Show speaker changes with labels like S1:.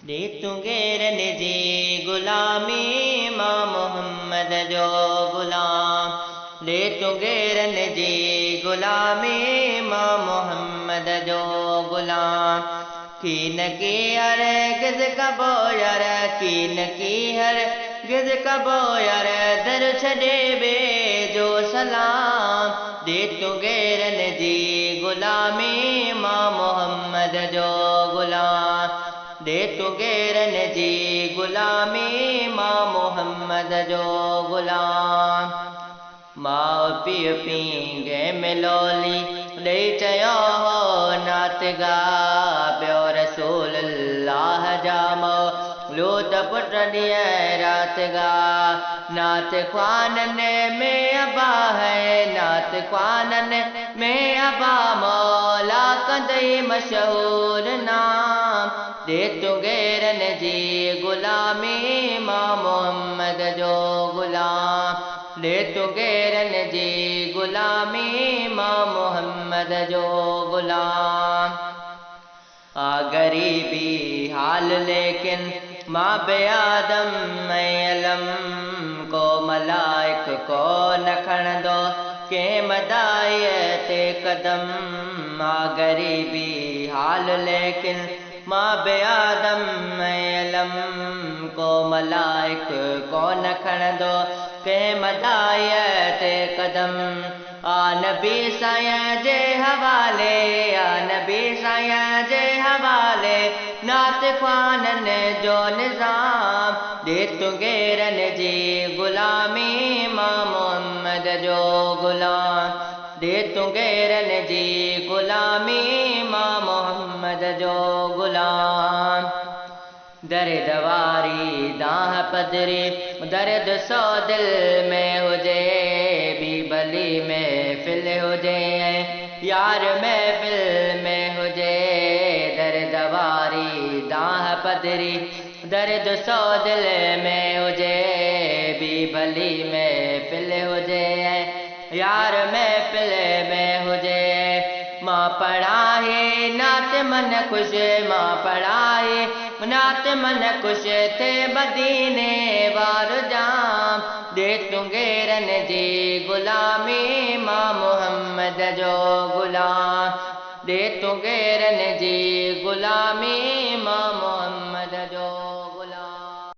S1: दे तुंगेरन जी गुलामी मां मोहम्मद जो गुलाम दे तुंगेरन जी गुलामी मां मोहम्मद जो गुलाम कीन की हर गिज कबो यार कीन की हर गिज कबो यार दर छॾे बे जो सलाम दे तुंगेरन जी गुलामी मां मोहम्मद जो गुलाम दे तुंगेरन जी गुलामी मां मोहम्मद जो गुलाम माउ पीउ पींगे मिलोली ॾेई चयो हो नात गा पियो रसूल अल्लाह जा मौलूद पुट ॾींहं राति गा नात ख्वानन में अबा है नात ख्वानन में अबा मौला कंदई मशहूर नाम दे तुंगेरन जी गुलामी मां मोहम्मद जो गुलाम दे तुंगेरन जी गुलामी मां मोहम्मद जो गुलाम आ गरीबी हाल लेकिन मां बे आदम अलम को मलाइक को न खणंदो के मदाई ते कदम आ गरीबी हाल लेकिन मां बे आदम अलम को मलाइक को न खणंदो के मदाई ते कदम आ नबी साईं जे हवाले आ नबी साईं जे हवाले नात ख्वानन जो निज़ाम दे तुंगेरन जी गुलामी मां मोहम्मद जो गुलाम दे तुंगेरन जी गुलामी मां मोहम्मद जो गुलाम दर्द वारी दाह पदरी दर्द सो दिल में हुजे भी भली महफिल हुजे यार महफिल में हुजे दर्द वारी दाह पदरी दर्द सो दिल में हुजे भी भली महफिल हुजे यार महफिल में हुजे मां पढ़ाए नात मन खुश मां पढ़ाए नात मन खुश थे मदीने वार जाम दे तुंगेरन जी गुलामी मां मोहम्मद जो गुलाम दे तुंगेरन जी गुलामी